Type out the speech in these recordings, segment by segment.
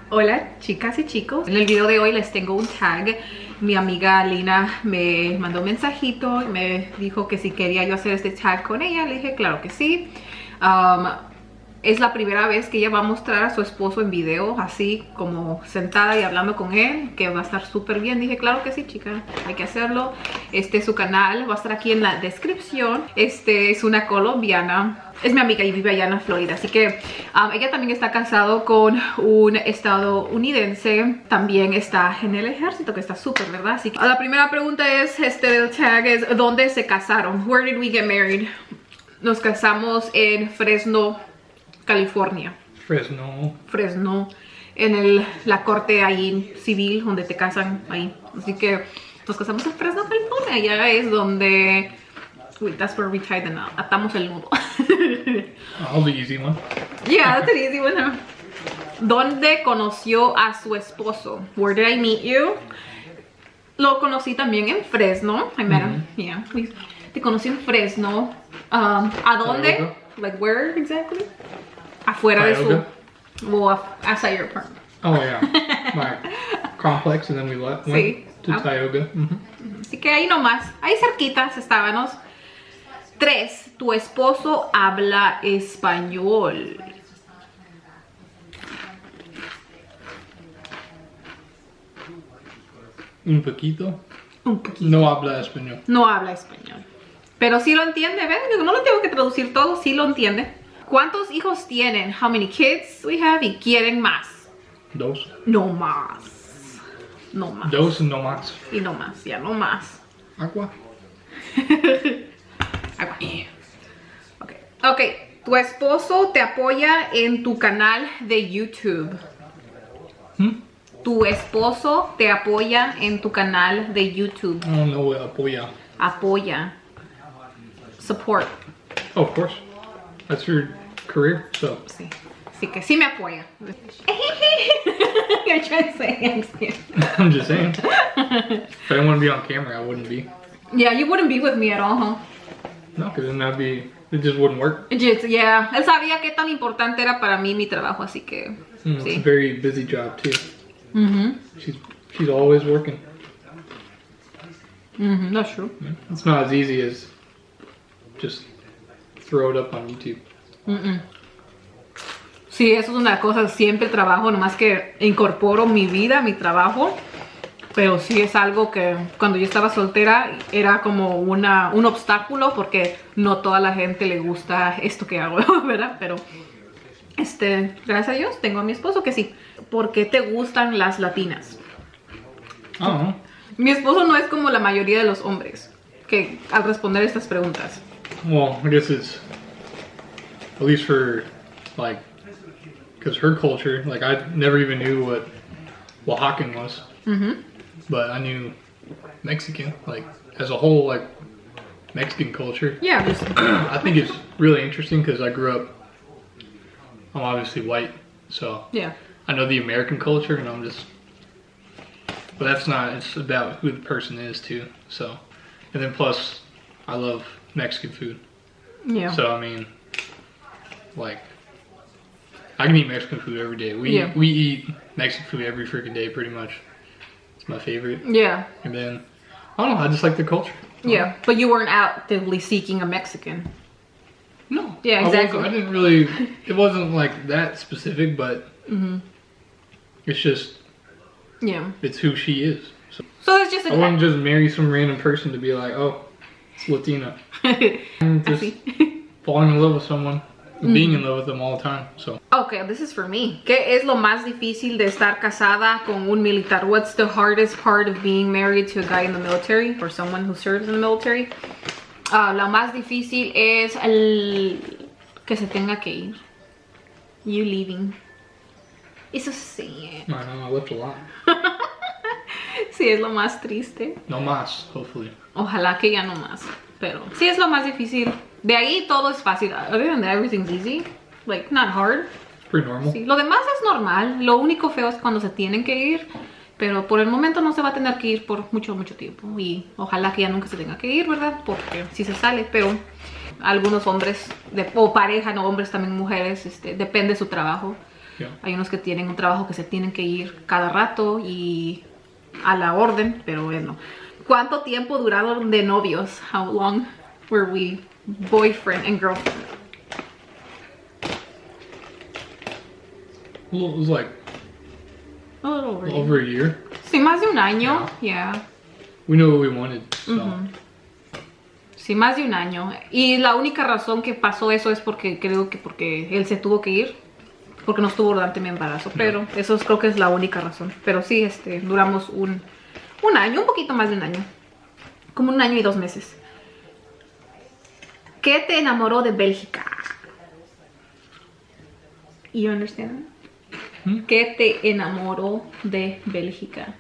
Hola chicas y chicos, en el video de hoy les tengo un tag. Mi amiga Lina me mandó un mensajito y me dijo que si quería yo hacer este tag con ella. Le dije claro que sí. Es la primera vez que ella va a mostrar a su esposo en video, así como sentada y hablando con él, que va a estar súper bien. Dije, claro que sí, chica, hay que hacerlo. Su canal va a estar aquí en la descripción. Es una colombiana, es mi amiga y vive allá en la Florida. Así que ella también está casado con un estadounidense. También está en el ejército, que está súper, ¿verdad? Así que la primera pregunta es, del tag es, ¿dónde se casaron? Where did we get married? Nos casamos en Fresno, California. Fresno, en la corte ahí civil donde te casan ahí. Así que nos casamos en Fresno, California. Allá es donde that's where we tie the knot. Atamos el nudo. I'll be easy one. Yeah, that's an easy one. Huh? ¿Dónde conoció a su esposo? Where did I meet you? Lo conocí también en Fresno. I met him. Yeah. Te conocí en Fresno. ¿A dónde? Tioga. Like where exactly? Afuera Tioga. de su... Well, outside your apartment. Oh yeah, my complex, and then we went Sí. to Tioga. Así que ahí nomás, ahí cerquitas estábamos. 3. Tu esposo habla español. Un poquito. Un poquito. No habla español. No habla español. Pero sí lo entiende, ¿ven? No lo tengo que traducir todo, sí lo entiende. ¿Cuántos hijos tienen? How many kids we have? ¿Y quieren más? 2. No más. No más. 2 no más. Y no más, ya no más. Agua. Agua. Ok, tu esposo te apoya en tu canal de YouTube. Tu esposo te apoya en tu canal de YouTube. I don't know what apoya. Apoya. Support. Oh, of course. That's your career, so. Sí. Así que sí me apoya. You're trying to say I'm just saying. If I didn't want to be on camera, I wouldn't be. Yeah, you wouldn't be with me at all, huh? No, because then it just wouldn't work. Yeah, él sabía qué tan importante era para mí mi trabajo, así que It's a sí. very busy job too. She's always working. That's true. It's not as easy as just throw it up on YouTube. Sí, eso es una cosa, siempre trabajo, nomás que incorporo mi vida, mi trabajo. Pero sí es algo que cuando yo estaba soltera era como un obstáculo porque no toda la gente le gusta esto que hago, ¿verdad? Pero gracias a Dios tengo a mi esposo que sí. ¿Por qué te gustan las latinas? I don't know. Mi esposo no es como la mayoría de los hombres que al responder estas preguntas. Well, I guess it's at least for like, because her culture, like I never even knew what Oaxacan was, but I knew Mexican, like as a whole, like Mexican culture. Yeah, just, I think it's really interesting because I grew up. I'm obviously white, so yeah. I know the American culture, and but that's not. It's about who the person is too. So, and then plus, I love Mexican food. Yeah. So I mean, like, I can eat Mexican food every day. We eat Mexican food every freaking day, pretty much. It's my favorite. Yeah. And then I don't know. I just like the culture. Yeah, but you weren't actively seeking a Mexican. No. Yeah, exactly. I didn't really. It wasn't like that specific, but it's just. Yeah. It's who she is. So it's just I wouldn't just marry some random person to be like, oh, it's Latina. I'm just falling in love with someone, being in love with them all the time. So. Okay, this is for me. ¿Qué es lo más difícil de estar casada con un militar? What's the hardest part of being married to a guy in the military or someone who serves in the military? Lo más difícil es que se tenga que ir. You leaving. Eso sí. I know, I left a lot. Sí, es lo más triste. No más, hopefully. Ojalá que ya no más. Pero sí es lo más difícil. De ahí todo es fácil. Other than that, everything's easy. Like, not hard. It's pretty normal. Sí, lo demás es normal. Lo único feo es cuando se tienen que ir. Pero por el momento no se va a tener que ir por mucho tiempo. Y ojalá que ya nunca se tenga que ir, ¿verdad? Porque sí se sale, pero algunos hombres, o pareja, no hombres, también mujeres, depende de su trabajo. Yeah. Hay unos que tienen un trabajo que se tienen que ir cada rato y a la orden, pero él no. ¿Cuánto tiempo duraron de novios? How long were we boyfriend and girlfriend? Well, it was like A little over. over a year. Sí, más de un año. Yeah. We knew what we wanted, so. Sí, más de un año. Y la única razón que pasó eso es porque creo que porque él se tuvo que ir. Porque no estuvo durante mi embarazo. Pero eso creo que es la única razón. Pero sí, duramos un año, un poquito más de un año. Como 1 año y 2 meses. ¿Qué te enamoró de Bélgica? You understand? ¿Qué te enamoró de Bélgica?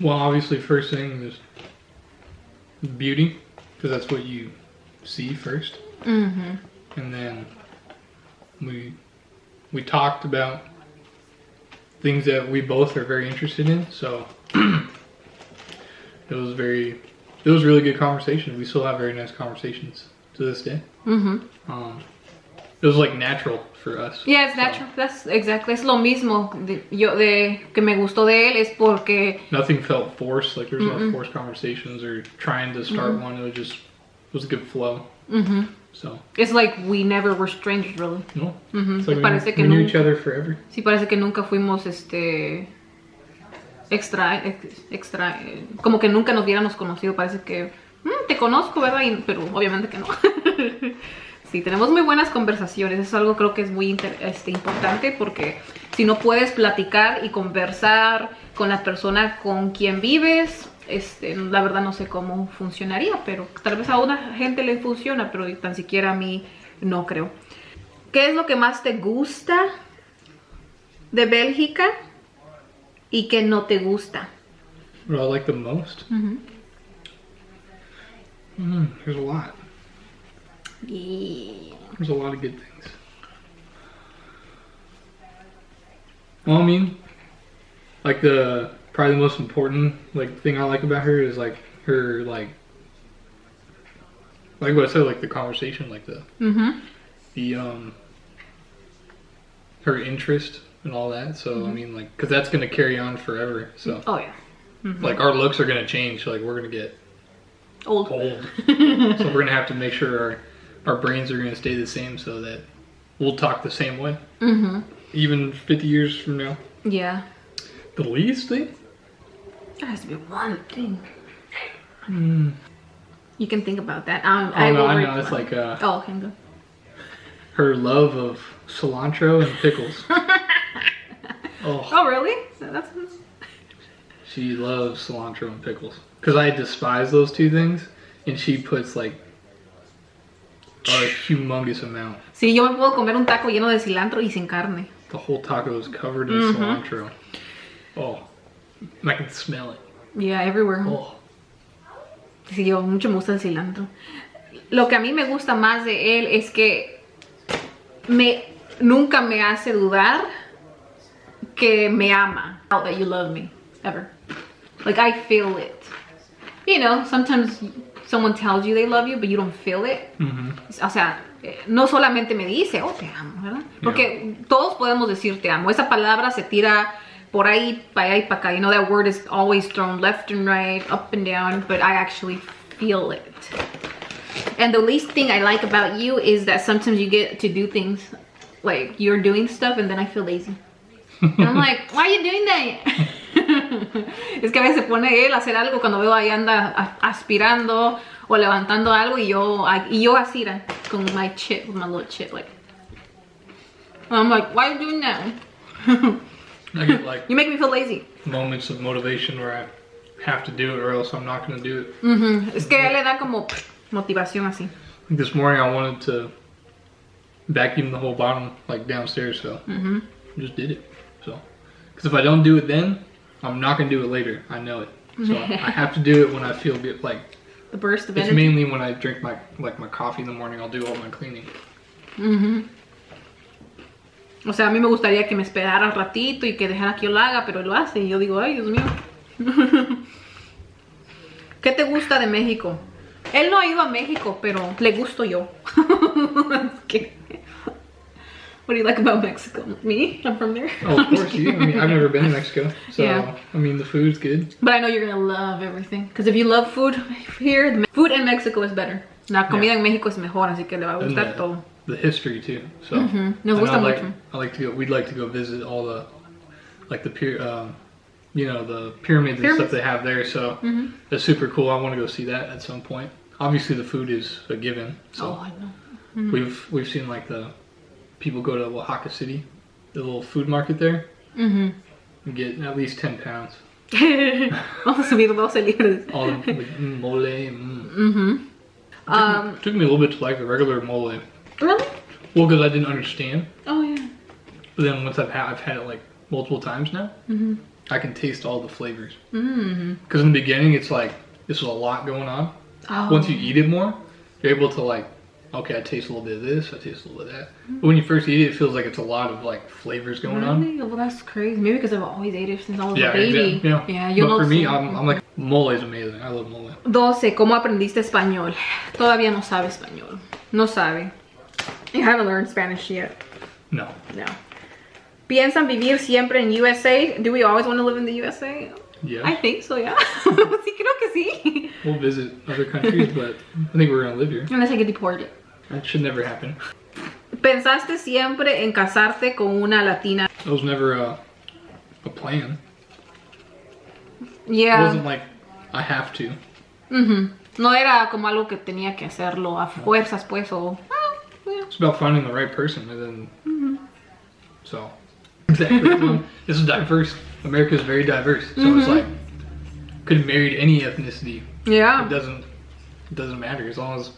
Well, obviously, first thing is beauty, because that's what you see first. Mm-hmm. And then we talked about things that we both are very interested in. So it was really good conversation. We still have very nice conversations to this day. Mm-hmm. It was like natural for us. Yeah, it's natural. That's exactly. Es lo mismo que me gustó de él es porque Nothing felt forced. Like there was no forced conversations or trying to start one. It was a good flow. Mm-hmm. So it's like we never were strangers, really. no, Mm-hmm. it's like Parece que we knew nunca- each other forever. Sí, parece que nunca fuimos como que nunca nos hubiéramos conocido. Parece que te conozco, ¿verdad? Pero obviamente que no. Sí, tenemos muy buenas conversaciones. Es algo creo que es muy importante porque si no puedes platicar y conversar con la persona con quien vives, la verdad no sé cómo funcionaría, pero tal vez a una gente le funciona, pero tan siquiera a mí no creo. ¿Qué es lo que más te gusta de Bélgica y que no te gusta? What I like the most? There's a lot. Y... There's a lot of good things. Well, I mean, like probably the most important thing I like about her is like her like what I said, like the conversation, like the her interest and all that. So I mean, like, because that's gonna carry on forever. So Oh, yeah. like our looks are gonna change. Like we're gonna get Old. old, so we're gonna have to make sure our brains are gonna stay the same so that we'll talk the same way. Even 50 years from now. Yeah. The least thing? There has to be one thing. Mm. You can think about that. I know. It's like Oh, okay, good. her love of cilantro and pickles. Oh, Oh, really? That's... she loves cilantro and pickles. Because I despise those two things, and she puts like a humongous amount. Sí, yo me puedo comer un taco lleno de cilantro y sin carne. The whole taco is covered in cilantro. Oh, and I can smell it. Yeah, everywhere. Oh, Sí, yo mucho me gusta el cilantro. Lo que a mí me gusta más de él es que nunca me hace dudar que me ama. That you love me, ever. Like, I feel it. You know, sometimes someone tells you they love you, but you don't feel it. O sea, no solamente me dice, oh, te amo, ¿verdad? Porque todos podemos decir te amo. Esa palabra se tira por ahí, para allá y para acá. You know, that word is always thrown left and right, up and down, but I actually feel it. And the least thing I like about you is that sometimes you get to do things, like you're doing stuff and then I feel lazy. And I'm like, why are you doing that? Es que a veces se pone él a hacer algo cuando veo ahí anda aspirando o levantando algo y yo así con my chip, with my little chip, like. I'm like, why are you doing that? I get like You make me feel lazy. moments of motivation where I have to do it or else I'm not going to do it. Es que a él le da como motivación así. Like this morning I wanted to vacuum the whole bottom like downstairs, so I just did it. So, because if I don't do it then, I'm not going to do it later. I know it. So I have to do it when I feel good. Like The burst of it's energy. mainly when I drink my coffee in the morning. I'll do all my cleaning. O sea, a mí me gustaría que me esperara un ratito y que dejara que yo lo haga, pero él lo hace y yo digo, ay, Dios mío. ¿Qué te gusta de México? Él no ha ido a México, pero le gusto yo. Es que... What do you like about Mexico? Me? I'm from there. Oh, of course, you. I mean, I've never been to Mexico, so Yeah. I mean, the food's good. But I know you're gonna love everything. Because if you love food here, the food in Mexico is better. La comida en México es mejor, así que le va a And gustar todo. the history too. So Nos I know gusta mucho. I like to go. We'd like to go visit all the, like the you know, the pyramids and stuff they have there. So that's super cool. I want to go see that at some point. Obviously, the food is a given. So Oh, I know. we've seen like the people go to Oaxaca City, the little food market there, and get at least 10 pounds. Vamos a subir 12 libras. All the like, mole. Took me a little bit to like the regular mole. Really? Well, because I didn't understand. Oh, yeah. But then once I've had it like multiple times now, I can taste all the flavors. Because in the beginning, it's like this is a lot going on. Oh. Once you eat it more, you're able to like, okay, I taste a little bit of this, I taste a little bit of that. But when you first eat it, it feels like it's a lot of like flavors going on. Really? Well, that's crazy. Maybe because I've always ate it since I was Yeah, a baby. exactly. Yeah. Yeah, yo But no for me, sé. I'm like, mole is amazing. I love mole. 12. ¿Cómo aprendiste español? Todavía no sabe español. No sabe. You haven't learned Spanish yet. No. No. ¿Piensan vivir siempre en USA? Do we always want to live in the USA? Yeah. I think so, yeah. Sí, creo que sí. We'll visit other countries, but I think we're gonna live here. Unless I get deported. That should never happen. ¿Pensaste siempre en casarte con una latina? It was never a plan. It Yeah. wasn't like I have to. No era como algo que tenía que hacerlo a fuerzas, pues, o... yeah. It's about finding the right person, and then so exactly. So, this is diverse. America is very diverse, so it's like could have married any ethnicity. Yeah. It doesn't matter as long as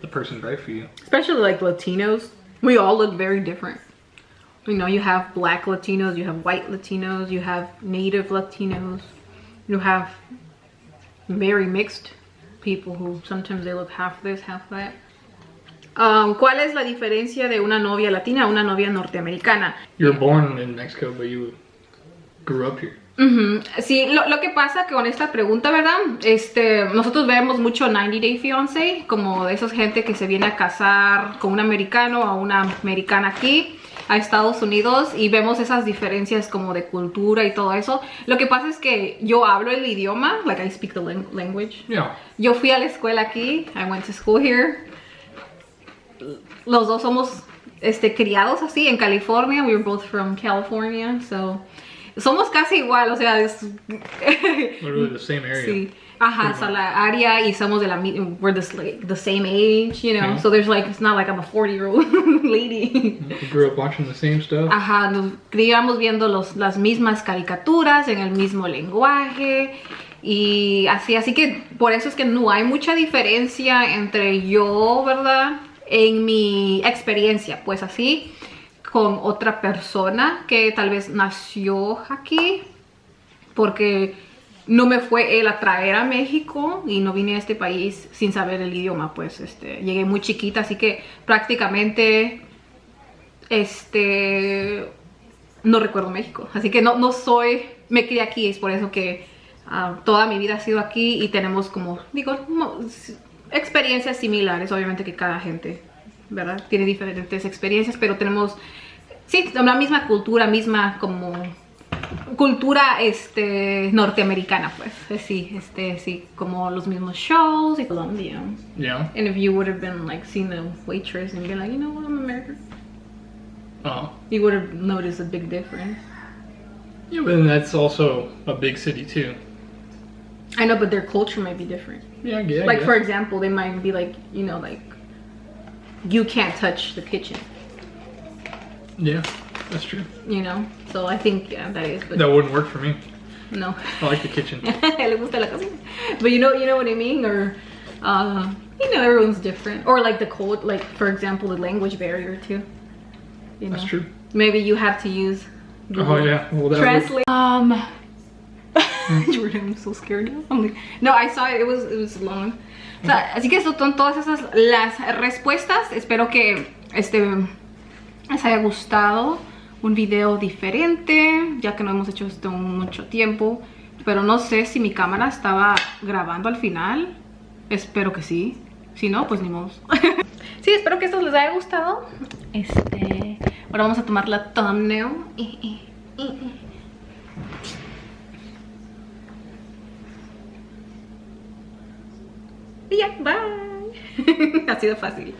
the person's right for you. Especially like Latinos. We all look very different. You know, you have black Latinos, you have white Latinos, you have native Latinos, you have very mixed people who sometimes they look half this, half that. ¿Cuál es la diferencia de una novia latina a una novia norteamericana? You were born in Mexico, but you grew up here. Sí, lo que pasa que con esta pregunta, ¿verdad? Nosotros vemos mucho 90 Day Fiancé, como de esas gente que se viene a casar con un americano o una americana aquí a Estados Unidos y vemos esas diferencias como de cultura y todo eso. Lo que pasa es que yo hablo el idioma, like I speak the language. Yeah. Yo fui a la escuela aquí, I went to school here. Los dos somos criados así en California. We were both from California, so somos casi igual, o sea, es Literally the same area. sí. Ajá, o sea, la área y somos de la we're the same age, you know. Yeah. So there's like, it's not like I'm a 40-year-old lady. We grew up watching the same stuff. Ajá, nos criamos viendo las mismas caricaturas en el mismo lenguaje y así que por eso es que no hay mucha diferencia entre yo, ¿verdad? En mi experiencia, pues así, con otra persona que tal vez nació aquí, porque no me fue él a traer a México y no vine a este país sin saber el idioma, pues llegué muy chiquita, así que prácticamente no recuerdo México, así que no soy, me crié aquí, es por eso que toda mi vida ha sido aquí y tenemos como, digo, experiencias similares, obviamente que cada gente, ¿verdad? Tiene diferentes experiencias, pero tenemos, sí, la misma cultura, misma como cultura norteamericana, pues, sí, sí, como los mismos shows y Colombia. Yeah. And if you would have been like seen the waitress and been like, you know what, I'm American, you would have noticed a big difference. Yeah, but then that's also a big city too. I know, but their culture might be different. Yeah, I guess. Like, for example, they might be like, you know, like, you can't touch the kitchen, Yeah, that's true. you know? So I think, yeah, that is, but That wouldn't work for me. no. I like the kitchen. Le gusta la cocina. But you know what I mean? Or, you know, everyone's different. Or like the code, like, for example, the language barrier too. You know? That's true. Maybe you have to use Google Oh yeah. Well, that Translate. Jordan, I'm so scared now. I'm like, no, I saw it. It was long. O sea, así que eso son todas esas las respuestas. Espero que les haya gustado. Un video diferente, ya que no hemos hecho esto mucho tiempo. Pero no sé si mi cámara estaba grabando al final. Espero que sí. Si no, pues ni modo. Sí, espero que esto les haya gustado. Ahora vamos a tomar la thumbnail. Y ya, bye. Ha sido fácil.